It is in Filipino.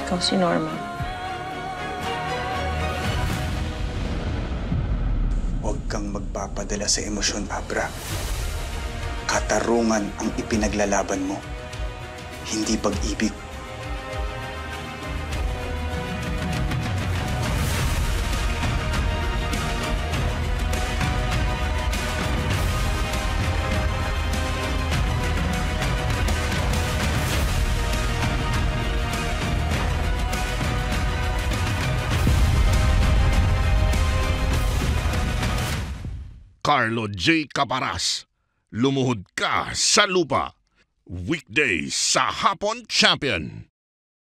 ikaw si Norma. Huwag kang magpapadala sa emosyon, Abra. Katarungan ang ipinaglalaban mo, hindi pag-ibig. Carlo J. Caparas, Lumuhod Ka sa Lupa. Weekdays sa Hapon Champion.